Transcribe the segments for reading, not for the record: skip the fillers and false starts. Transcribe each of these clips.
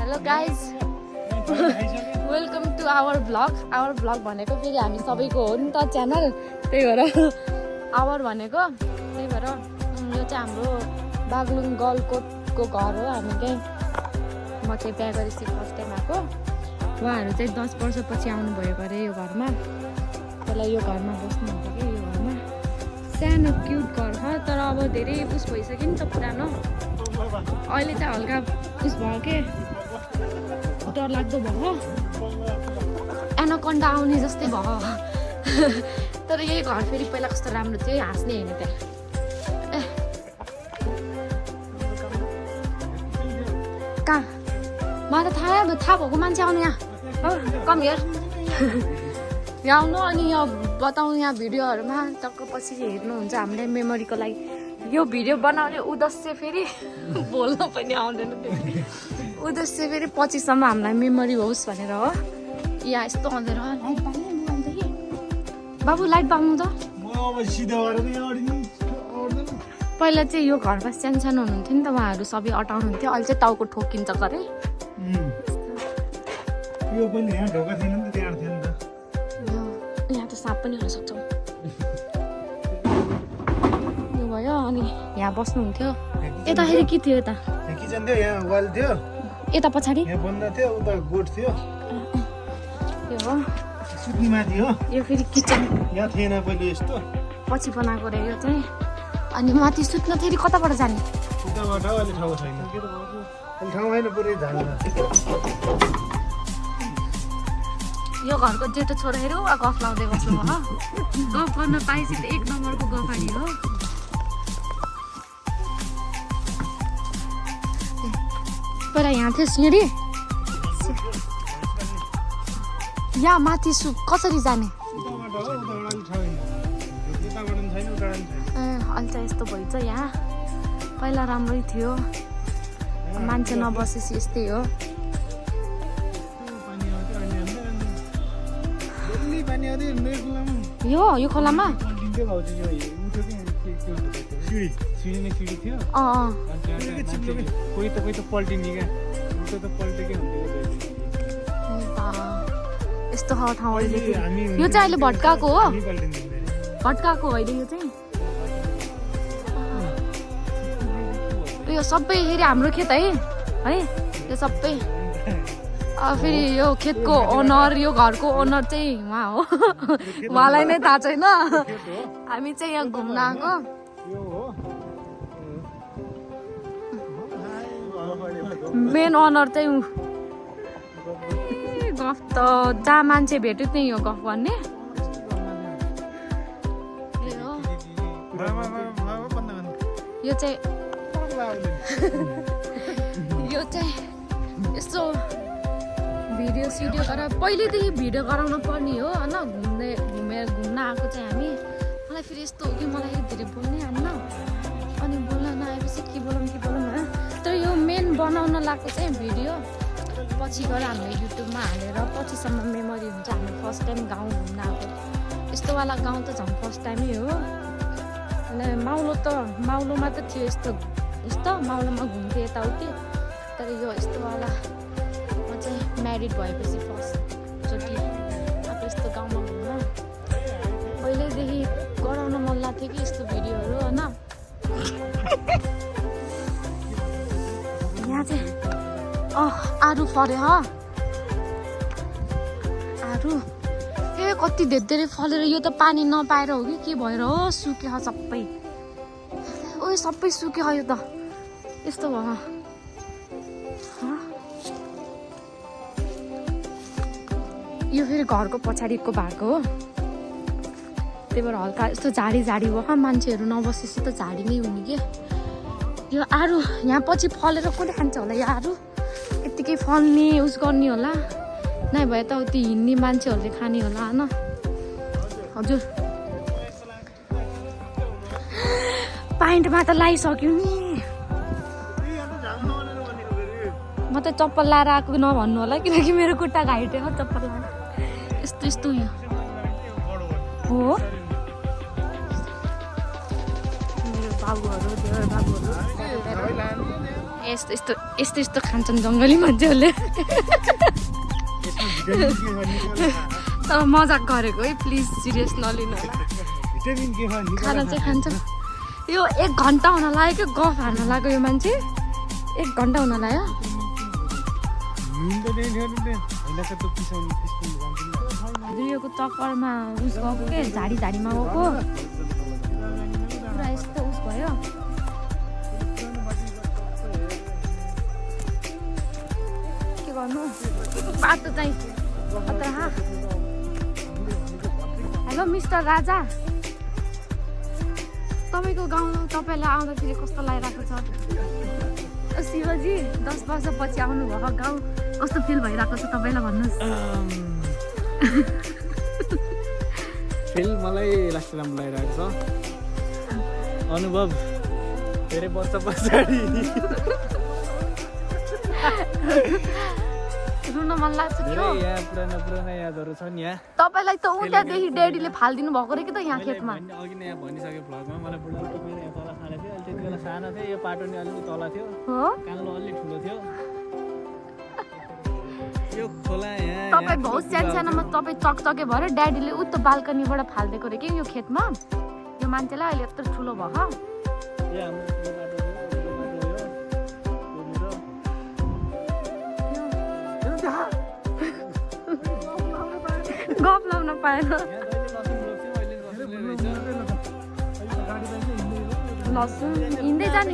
hello guys welcome to our vlog भनेको फेरि हामी सबैको हो नि त च्यानल त्यही भएर आवर भनेको त्यही भएर यो चाहिँ हाम्रो बागलुङ गलकोटको घर हो हामी चाहिँ म चाहिँ बिहा गरेपछि फर्स्ट टाइम आएको उहाँहरू चाहिँ 10 वर्षपछि आउनुभएको अरे यो घरमा पहिला यो घरमा बस्नुहुन्छ कि यो घरमा सानो क्युट घर छ तर अब धेरै उस भइसक्यो नि त पुरानो अहिले चाहिँ हल्का उस भयो के डरलाग्दो भयो एनाकोन्डा आउने जस्तै भयो तर यही घर फेरि पहिला कस्तो राम्रो थियो हाँस्ने होइन त्यहाँ कहाँ मलाई त थाहा भएको मान्छे आउनु यहाँ कम हियर यहाँ आउनु अनि यहाँ बताउनु यहाँ भिडियोहरूमा टक्क पछि हेर्नुहुन्छ हामीले मेमोरीको लागि यो भिडियो बनाउने उद्देश्य फेरि बोल्न पनि आउँदैन त्यो उद्देश्य फेरि पछिसम्म हामीलाई मेमोरी होस् भनेर हो यहाँ यस्तो आउँदैन लाइट बाल्ने मोबाइल त कि बाबु लाइट बाल्नु त पहिला चाहिँ यो घरमा सानो सानो हुनुहुन्थ्यो नि त उहाँहरू सबै अटाउनुहुन्थ्यो अहिले चाहिँ टाउको ठोकिन्छ गरे यो पनि यहाँ ढोका थिएन नि त त्यहाँ थियो नि त यहाँ त साँप पनि हुन सक्छ यो भयो अनि यहाँ बस्नुहुन्थ्यो यताखेरि के थियो यता किचन थियो यहाँ वाल थियो यता पछाडि यहाँ बन्द थियो उता गोठ थियो यो हो सुत्ने माथि हो यो फेरि किचन यहाँ थिएन पहिले यस्तो पछि बनाएको रह्यो यो चाहिँ अनि माथि सुत्न फेरि कताबाट जाने उताबाट अहिले ठाउँ छैन अहिले ठाउँ होइन पुरै झाल्न यो घरको जेठो छोराहरू गफ लाउँदै बस्नु भयो गफ गर्न पाएपछि त 1 नम्बरको गफाडी हो पहिला यहाँ थियो सिँढी यहाँ माथि कसरी जाने अहिले चाहिँ यस्तो भइन्छ यहाँ पहिला राम्रै थियो मान्छे नबसेपछि यस्तै हो यो खोलामा यस्तो ठाउँ अहिले यो चाहिँ अहिले भट्काएको हो भट्काएको होइन यो चाहिँ यो सबै फेरि हाम्रो खेत है यो सबै फेरि यो खेतको ओनर यो घरको ओनर चाहिँ उहाँ हो उहाँलाई नै थाहा छैन हामी चाहिँ यहाँ घुम्न आएको मेन ओनर चाहिँ गफ त जहाँ मान्छे भेट्यो त्यही हो गफ गर्ने यो चाहिँ यस्तो भिडियो सिडियो गरेर पहिल्यैदेखि भिडियो गराउन पर्ने हो होइन घुम्न आएको चाहिँ हामी मलाई फेरि यस्तो हो कि मलाई धेरै बोल्नै आउन अनि बोल्न नआएपछि के बोलौँ होइन तर यो मेन बनाउन लाग्यो चाहिँ भिडियो पछि गएर हामीले युट्युबमा हालेर पछिसम्म मेमोरी हुन्छ हामी फर्स्ट टाइम गाउँ घुम्न आएको यस्तोवाला गाउँ त झन् फर्स्ट टाइमै हो अनि माउलोमा त थियो यस्तो माउलोमा घुम्थेँ यताउति तर यो यस्तोवाला म चाहिँ म्यारिड भएपछि फर्स्टचोटि अब यस्तो गाउँमा घुम्न पहिल्यैदेखि गराउन मन लाग्थ्यो कि यस्तो भिडियोहरू होइन यहाँ चाहिँ आरु फल्यो आरु कति धेरै फलेर यो त पानी नपाएर हो कि के भएर हो सुक्यो सबै ओ सबै सुक्यो यो त यस्तो भयो यो फेरि घरको पछाडिको भएको हो त्यही भएर हल्का यस्तो झाडी भयो मान्छेहरू नबसेपछि त झाडी नै हुने के यो आरु यहाँ पछि फलेर कसले खान्छ होला यो आरु यत्तिकै फल्ने उस गर्ने होला नै भए त उति हिँड्ने मान्छेहरूले खाने होला होइन हजुर पाइन्टमा त लगाइसक्यो नि म त चप्पल लाएर आएको नभन्नु होला किनकि मेरो खुट्टा घाइटे हो चप्पल लाएर यस्तो उयो हो मेरो बाबुहरू देवर बाबुहरू यस्तो यस्तो यस्तो यस्तो खान्छन् जङ्गली मान्छेहरूले तर मजाक गरेको है प्लिज सिरियस नलिनु होला खाना चाहिँ खान्छ यो 1 घन्टा हुन लाग्यो क्या गफ हार्न लाग्यो यो मान्छे 1 घन्टा हुन लाग्यो दुईको चक्करमा उस गएको के झाडीमा गएको पुरा यस्तो उस भयो के गर्नु बाटो चाहिँ हेलो मिस्टर राजा तपाईँको गाउँ तपाईँलाई आउँदाखेरि कस्तो लागिरहेको छ शिवजी 10 वर्षपछि आउनुभयो गाउँ कस्तो फिल भइरहेको छ तपाईँलाई भन्नुहोस् फिल मलाई लास्ट राम्रो लागिरहेको छ अनुभव धेरै वर्ष पछाडि रुन मन लाग्छ यहाँ पुराना यादहरू छन् यहाँ तपाईँलाई त उतादेखि ड्याडीले फालिदिनु भएको रहेछ कि त यहाँ खेतमा अघि नै यहाँ भनिसकेँ भ्लगमा मलाई बुढाले टिपेर यहाँ तल खाले थियो अहिले त्यति बेला सानो थियो यो पाटो नि अलिकति तल थियो कालो अलि ठुलो थियो यो खोला यहाँ तपाईँ बहुत सानोमा तपाईँ चकचके भएर ड्याडीले उता बाल्कनीबाट फालिदिएको रे कि यो खेतमा यो मान्छेलाई अहिले यत्रो ठुलो भयो गफ लाउन पाएन लसुन हिँड्दै जाने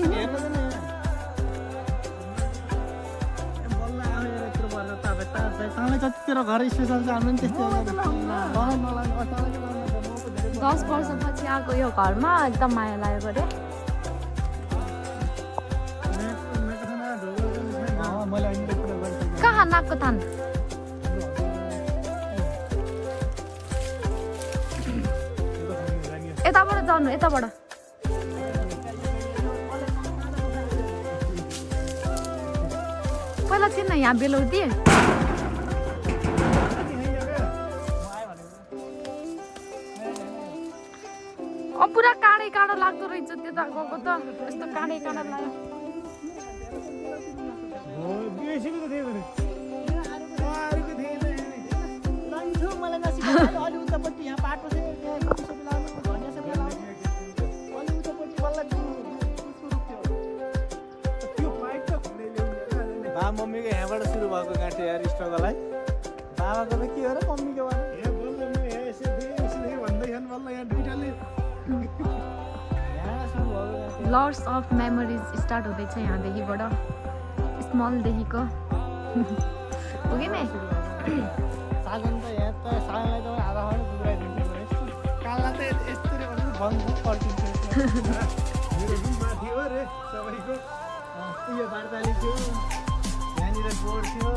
जतितिर घर स्पेसल छ हाम्रो नि 10 वर्षपछि आएको यो घरमा एकदम माया लागेको रे कहाँ नाकको थान यताबाट जानु यताबाट पहिला थिएन यहाँ बेलौती पुरा काँडै काँडो लाग्दो रहेछ त्यता गएको त यस्तो काँडै काँडो लाग्यो मम्मीको यहाँबाट सुरु भएको गाँठे यार स्ट्रगललाई बाबाको त के हो र मम्मीको लट्स अफ मेमोरिज स्टार्ट हुँदैछ यहाँदेखिबाट स्मलदेखिको हो कि नै सागन त यहाँ त सागनलाई त आधा घन्टा पुऱ्याइदिन्थ्यो काललाई त यस्तरी भन्नु पल्टिन्छ मेरो रुम माथि हो रे सबैको उयो बार्ताली थियो यहाँनिर बोर्ड थियो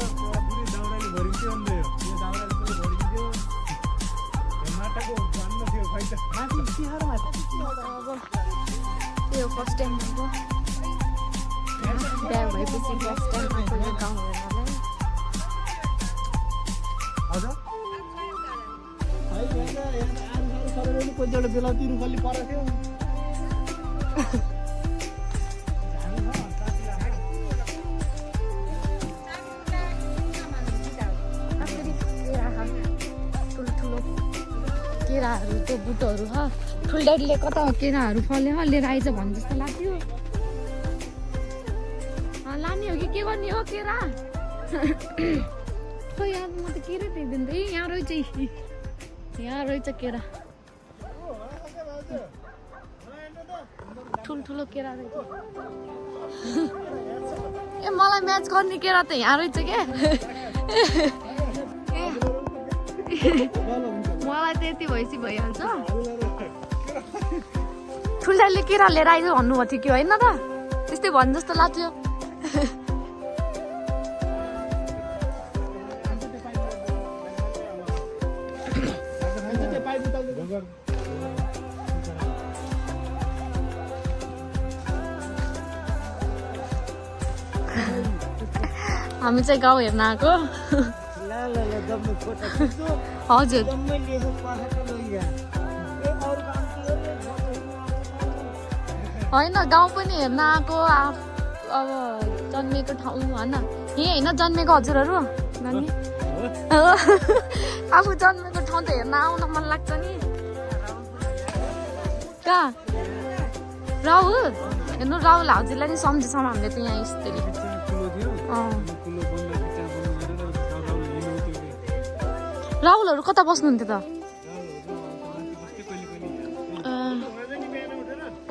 पुरै दाउराले भरिन्थ्यो अन्त यो दाउराले पनि भरिन्थ्यो माटाको भन्न थियो खै त माथि तिहार माथि त्यो फर्स्ट टाइम भएको बिहा भएपछि फर्स्ट टाइम आएको यो गाउँ हेर्नलाई हजुर कोहीबाट बेलाउती रुखली परेको थियो ठुल्ठुलो केराहरू त्यो बुटहरू छ ठुल्डाडीले कता केराहरू फल्यो लिएर आइज भन्ने जस्तो लाग्थ्यो लाने हो कि के गर्ने हो केरा खै यहाँ म त केरा देख्दैन त यहाँ रहेछ यहाँ रहेछ केरा ठुल्ठुलो केरा रहेछ ए मलाई म्याच गर्ने केरा त यहाँ रहेछ क्या मलाई त यति भएपछि भइहाल्छ ठुल्ठाले केरा लिएर आइज भन्नुभएको थियो कि होइन त त्यस्तै भन्नु जस्तो लाग्थ्यो हामी चाहिँ गाउँ हेर्न आएको हजुर होइन गाउँ पनि हेर्न आएको अब जन्मेको ठाउँ होइन यही होइन जन्मेको हजुरहरू नानी आफू जन्मेको ठाउँ त हेर्न आउन मन लाग्छ नि कहाँ राहुल हेर्नु राहुल हाउजीलाई नि सम्झेछौँ हामीले त यहाँ यस्तरी राहुलहरू कता बस्नुहुन्थ्यो त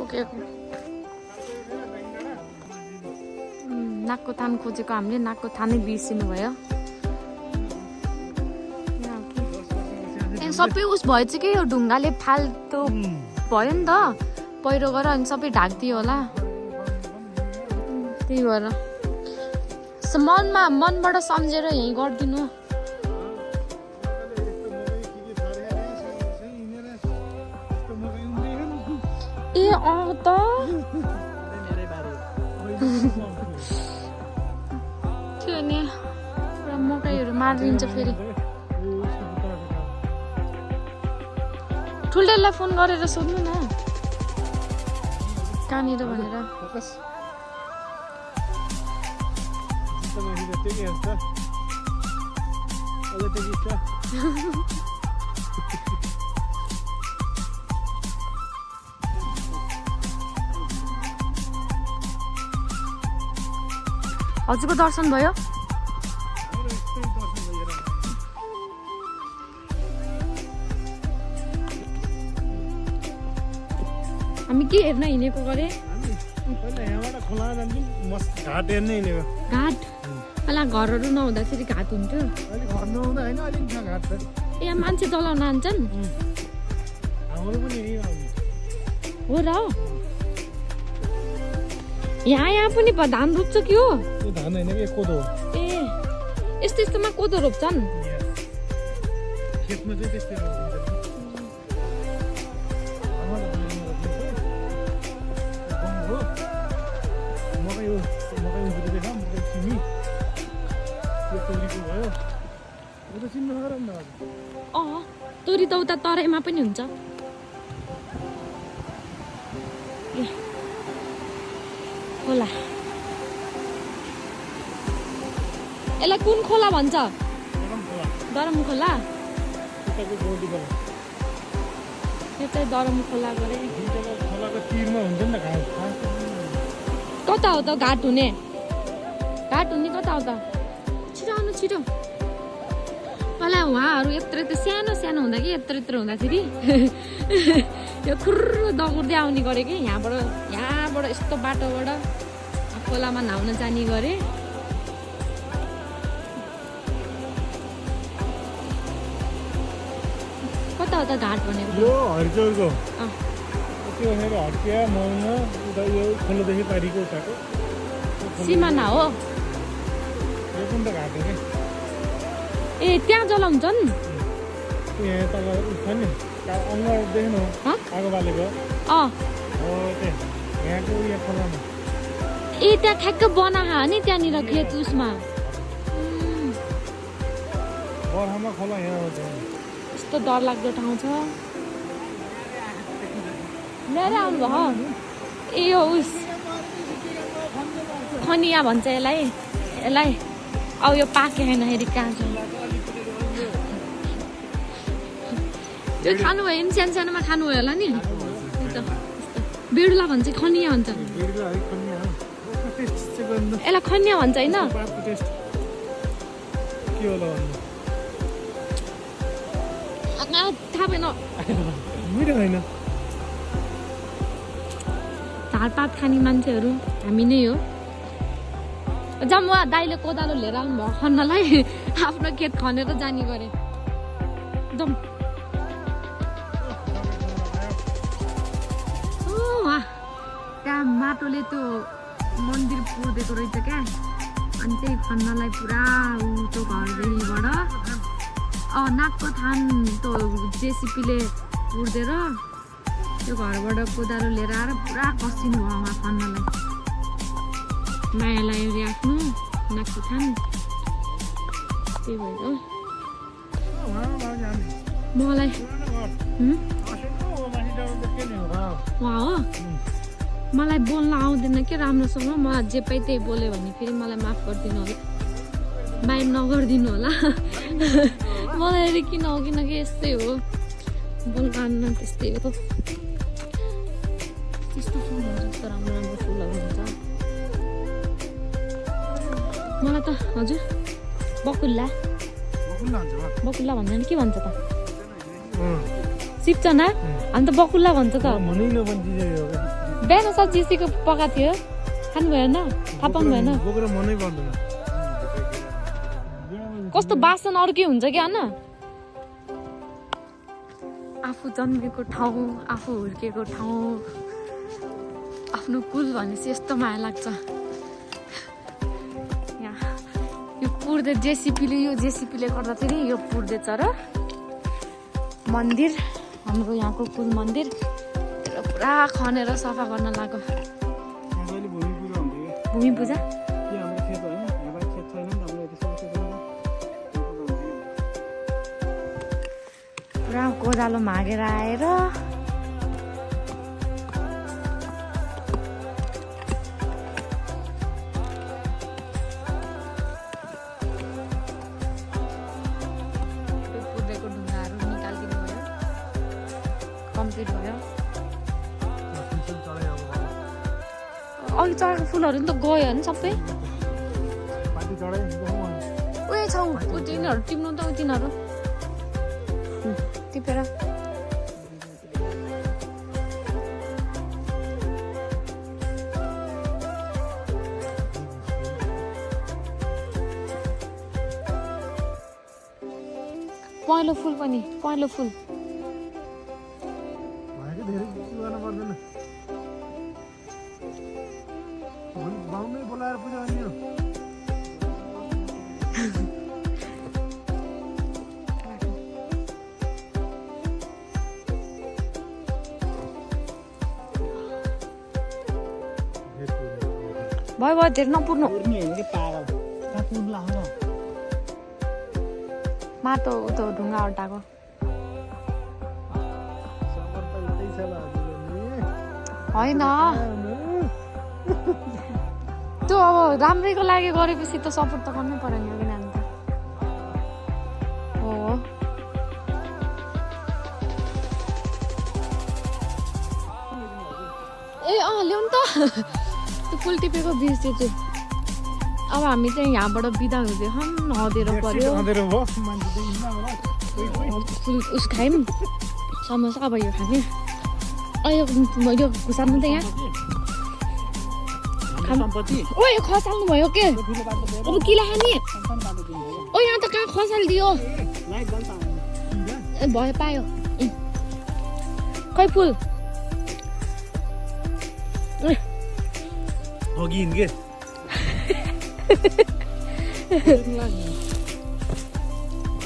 ओके नाकको थान खोजेको हामीले नाकको थानै बिर्सिनु भयो सबै उस भएछ कि यो ढुङ्गाले फाल्तु भयो नि त पहिरो गर अनि सबै ढाकिदियो होला त्यही भएर मनबाट सम्झेर यहीँ गरिदिनु ए त त्यो नि पुरा मकैहरू मारिदिन्छ फेरि ठुल्डेलाई फोन गरेर सोध्नु न कहाँनिर भनेर हजुरको दर्शन भयो हामी के हेर्न हिँडेको गरे घाट पहिला घरहरू नहुँदाखेरि घाट हुन्थ्यो यहाँ मान्छे चलाउन आन्छन् हो र यहाँ पनि धान रोप्छ कि हो ए यस्तो यस्तोमा कोदो रोप्छन् तोरी त उता तराईमा पनि हुन्छ खोला यसलाई कुन खोला भन्छ दरम खोला यो चाहिँ दरम खोला गरे कता हो त घाट हुने कता हो त छिटो आउनु छिटो पहिला उहाँहरू यत्रो सानो सानो हुँदा कि यत्रो हुँदाखेरि यो खुर्रो दगुर्दै आउने गरे कि यहाँबाट यस्तो बाटोबाट खोलामा न्हाउन जाने गरे कता हो त घाट भनेको यो हरिचौरको त्यो हर्किया मौना उता यो खोलादेखि पारिको उताको सिमाना हो यो कुन त घाट हो के ए त्यहाँ जलाउँछन् यहाँ तल छ नि अनुहार देख्नु आगो बालेको हो यहाँको उयो खोलामा ए त्यहाँ ठ्याक्क बनाहा नि त्यहाँनिर खेत उसमा बर्खामा खोला यहाँ आउँछ यस्तो डरलाग्दो ठाउँ छ लिएर आउनु भयो ए यो उस खनिया भन्छ यसलाई अब यो पाके खाँदाखेरि कहाँ छ त्यो खानुभयो नि सानोमा खानुभयो होला नि बेडुला भन्छ खनिया भन्छ यसलाई खनिया भन्छ होइन थाहा भएन झारपात खाने मान्छेहरू हामी नै हो जम्मा दाइले कोदालो लिएर आउनु भयो खन्नलाई आफ्नो खेत खनेर जाने गरे जम त्यहाँ माटोले त्यो मन्दिर पुर्दिएको रहेछ क्या अनि त्यही खन्नलाई पुरा त्यो घरदेखिबाट नाकको थान त्यो जेसिपीले पुर्देर त्यो घरबाट कोदालो लिएर आएर पुरा कसिनु भयो उहाँ खन्नलाई माया लाग्यो आफ्नो नाकको थान त्यही भएर मलाई उहाँ हो मलाई बोल्न आउँदैन के राम्रोसँग म जे पाइ त्यही बोल्यो भने फेरि मलाई माफ गरिदिनु होला माइन्ड नगरिदिनु होला मलाई किन हो किनकि यस्तै हो बोल्न त्यस्तै हो त्यस्तो फुलहरू जस्तो राम्रो राम्रो फुलहरू हुन्छ मलाई त हजुर बकुल्ला बकुल्ला भन्दैन के भन्छ त सिप्चना हामी त बकुल्ला भन्छ त बिहान सब्जीको पकाएको थियो खानु भएन थाहा पाउनु भएन कस्तो बासन अर्कै हुन्छ क्या होइन आफू जन्मेको ठाउँ आफू हुर्केको ठाउँ आफ्नो कुल भनेपछि यस्तो माया लाग्छ यहाँ यो पुर्दै जेसिपीले गर्दाखेरि यो पुर्दैछ र मन्दिर हाम्रो यहाँको कुल मन्दिर पुरा खनेर सफा गर्न लाग्यो भूमि पूजा पुरा कोदालो मागेर आएर पुर्देको ढुङ्गाहरू निकालिदिनु भयो कम्प्लिट भयो अघि चढेको फुलहरू नि त गयो नि सबै उयो छ तिनीहरू टिप्नु त तिनीहरू टिपेर पहेँलो फुल पनि पहेँलो फुल भयो भयो धेरै नपुर्नु माटो उतो ढुङ्गा अड्डाको होइन त्यो अब राम्रैको लागि गरेपछि त सपोर्ट त गर्नै पर्यो नि अघि नानी त हो ए ल्याउनु त त्यो फुल टिपेको बिर्से चाहिँ अब हामी चाहिँ यहाँबाट बिदा हुँदै नदेर पर्यो फुल उस खायौँ समोसा अब यो खाने यो खुसाल्नु त यहाँ ओ यो खसाल्नु भयो के अब किला खाने ओ यहाँ त कहाँ खसालिदियो ए भयो पायो खै फुल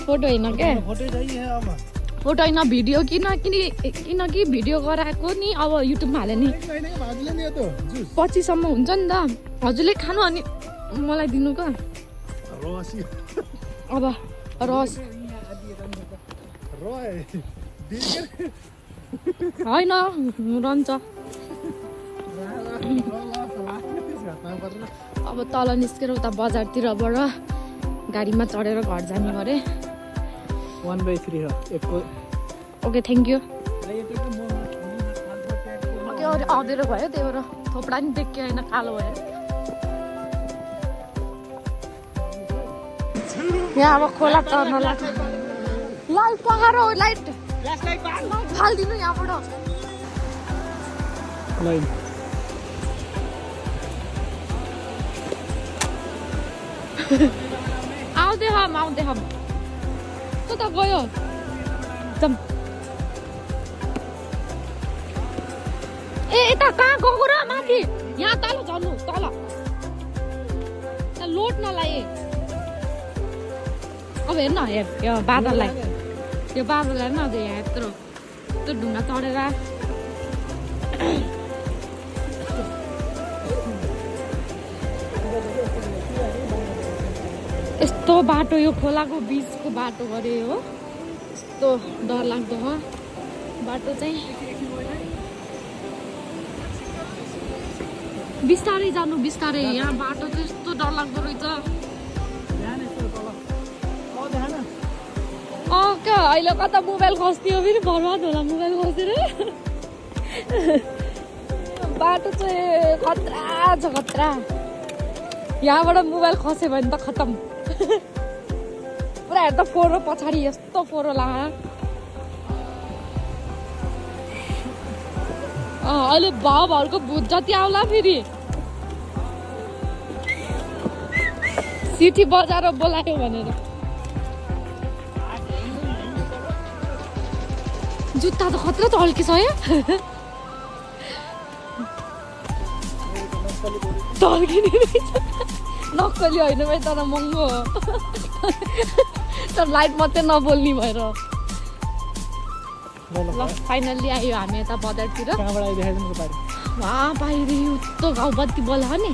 फोटो होइन क्या फोटो होइन भिडियो किनकि भिडियो गराएको नि अब युट्युबमा हाल्यो नि 25 सम्म हुन्छ नि त हजुरले खानु अनि मलाई दिनु क्या अब रस होइन रहन्छ अब तल निस्केर उता बजारतिरबाट गाडीमा चढेर घर जाने गरे 1/3 हो ओके थ्याङ्क यू अँधेरो भयो त्यही भएर थोपडा नि देखियो होइन कालो भयो यहाँ अब खोला चढ्न लाग्छ लाइट पगारो लाइट फालिदिनु यहाँबाट आउँदै हम कता गयो जम ए यता कहाँ गएको र माथि यहाँ तल झर्नु तल लोड नलाए अब हेर्न यो बादललाई न अझ यहाँ यत्रो ढुङ्गा चढेर यस्तो बाटो यो खोलाको बिचको बाटो गरे हो यस्तो डरलाग्दो हो बाटो चाहिँ बिस्तारै जानु बिस्तारै यहाँ बाटो चाहिँ यस्तो डरलाग्दो रहेछ क्या अहिले कता मोबाइल खस्दियो फेरि बर्बाद होला मोबाइल खसेर बाटो चाहिँ खतरा छ खतरा यहाँबाट मोबाइल खस्यो भने त खतम पुरा हेर्दा फोहोर पछाडि यस्तो फोहोर लाग्यो अहिले भाउहरूको भूत जति आउला फेरि सिटी बजाएर बोलायो भनेर जुत्ता त खतरा त अल्किसक्यो टल्किने रहेछ नक्कली होइन भाइ तर महँगो हो तर लाइट मात्रै नबोल्ने भएर ल फाइनल्ली आयो हामी यता बजारतिर बाहिर उस्तो गाउँ बत्ती बोलायो नि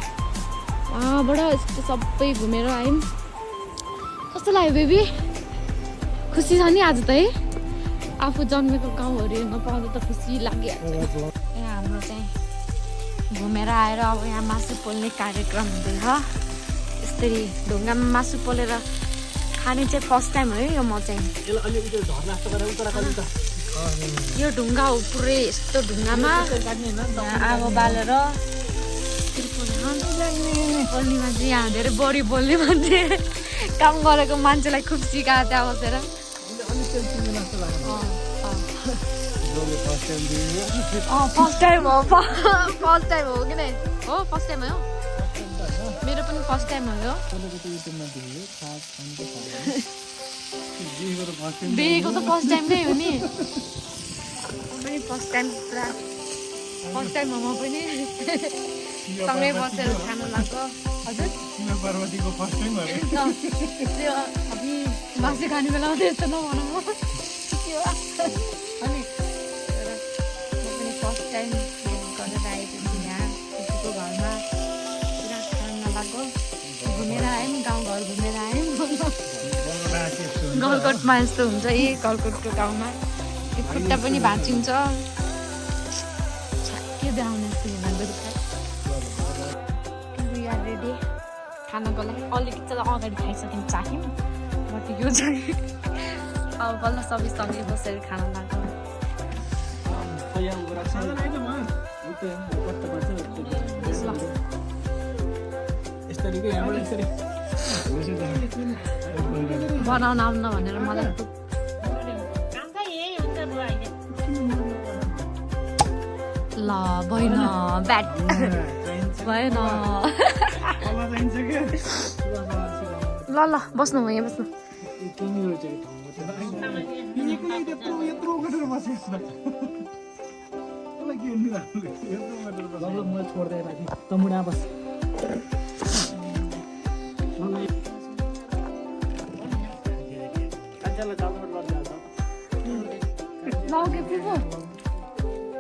वहाँबाट यस्तो सबै घुमेर आयौँ कस्तो लाग्यो बेबी खुसी छ नि आज त है आफू जन्मेको गाउँहरू हेर्न पाउँदा त खुसी लागिहाल्छ यहाँ हाम्रो चाहिँ घुमेर आएर अब यहाँ मासु पोल्ने कार्यक्रम हुँदैछ यसरी ढुङ्गामा मासु पोलेर खाने चाहिँ फर्स्ट टाइम हो यो म चाहिँ यो ढुङ्गा हो पुरै यस्तो ढुङ्गामा आगो बालेर बोल्ने मान्छे यहाँ धेरै बढी बोल्ने मान्छे काम गरेको मान्छेलाई खुब सिकाएको त्यहाँ बसेर फर्स्ट टाइम हो कि नै हो फर्स्ट टाइम हो मेरो पनि फर्स्ट टाइम हो यो बेगेको त फर्स्ट टाइम नै हो नि पनि फर्स्ट टाइम पुरा फर्स्ट टाइम हो म पनि सँगै बसेर खानु लाग्यो हजुर त्यो अभि मासु खाने बेलामा त यस्तो नभनौँ अनि म पनि फर्स्ट टाइम गरेर आएको छु यहाँ खुसीको घरमा पुरा खानु लाग्यो घुमेर आयौँ गाउँघर घुमेर आयौँ गलकोटमा यस्तो हुन्छ यी गलकोटको गाउँमा यो खुट्टा पनि भाँचिन्छ के देखाउने जस्तो लाग्दो रेडी खानको लागि अलिकति अगाडि खाइसक्यौँ चाख्यौँ बट यो चाहिँ अब बल्ल सबै सँगै बसेर खान लाग्यो बनाउन आउन भनेर मलाई ल भएन ब्याट भएन ल ल बस्नु म यहाँ बस्नु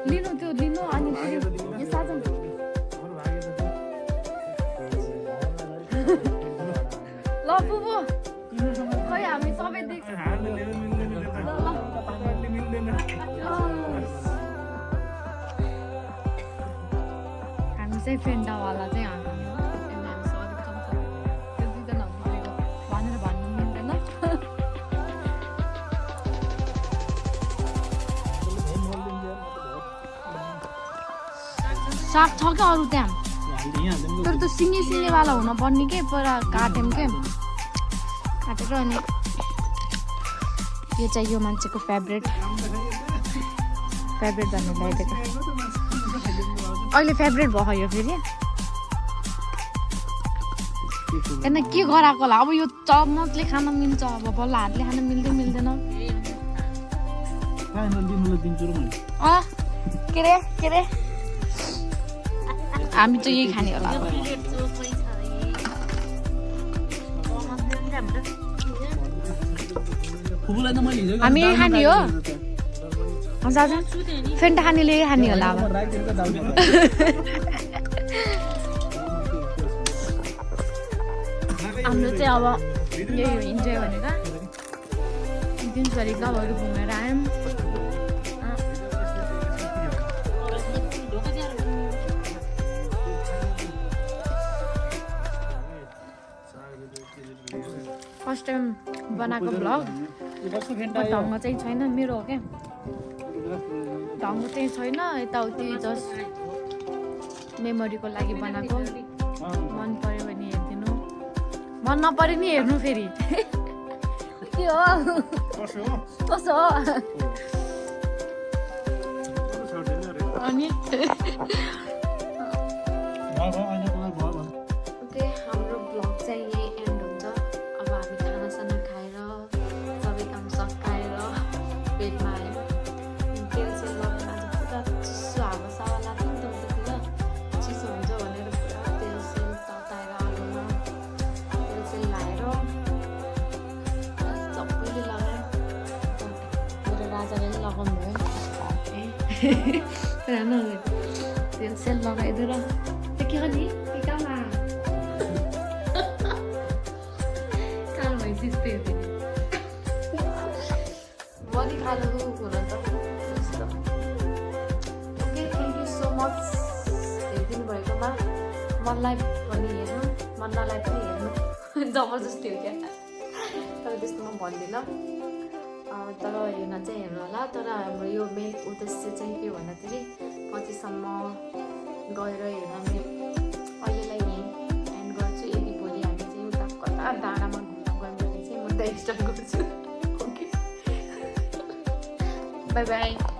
लिनु त्यो लिनु अनि यो साधन ल बुबु खै हामी सबै देख्छ हामी चाहिँ फेन्टावाला चाहिँ हामी त्यो दुईजना भनेर भन्नु मिल्दैन साग छ क्या अरू त्यहाँ तर त्यो सिङ्गेवाला हुन पर्ने के पुरा काट्यौँ के काटेर अनि यो चाहिँ यो मान्छेको फेभरेट भन्ने ल्याइदिएको अहिले फेभरेट भयो यो फेरि होइन के गराएको होला अब यो चम्मचले खान मिल्छ अब बल्ल हातले खान मिल्दैन के रे हामी चाहिँ यही खाने होला हामी यही खाने हो दाजु फेन्टा खानेले यही खाने होला अब हाम्रो चाहिँ अब यही हो इन्जोय भनेको दिनभरि गाउँहरू घुमेर आयौँ फर्स्ट टाइम बनाएको भ्लग यो कस्तो फेन्टा आयो ढङ्ग चाहिँ छैन मेरो हो क्या ढङ्ग चाहिँ छैन यताउति जस्ट मेमोरीको लागि बनाएको मन पर्यो भने हेरिदिनु मन नपर्यो नि हेर्नु फेरि के हो कसो कसो हो अनि ओके हाम्रो ब्लग चाहिँ यही एन्ड हुन्छ अब हामी खानासाना खाएर सबै काम सकाएर बेडमा आयौँ तेल सेल लगाएर आज पुरा चिसो हावा सावा लाग्यो नि त उतातिर चिसो हुन्छ भनेर पुरा तेल सेल तताएर आलुमा तेल सेल लाएर सबैले लगायो मेरो राजाले पनि लगाउनु भयो तेल सेल लगाइदिएर त्यो के हो नि के काममा कालो भएपछि यस्तै हो बडी कालो हुन त यस्तो okay thank you so much हेरिदिनु भएकोमा मनलाई पनि हेर्नु मन नलाई पनि हेर्नु जबरजस्ती हो क्या तर त्यस्तो म भन्दिनँ तर हेर्न चाहिँ हेर्नु होला तर हाम्रो यो मेन उद्देश्य चाहिँ के भन्दाखेरि पछिसम्म गएर हेर्न अहिलेलाई यहीँ एन्ड गर्छु यदि भोलि हामी चाहिँ उता कता डाँडामा घुम्न गयौँ भने चाहिँ म त्यहाँ स्टार्ट गर्छु ओके बाई बाई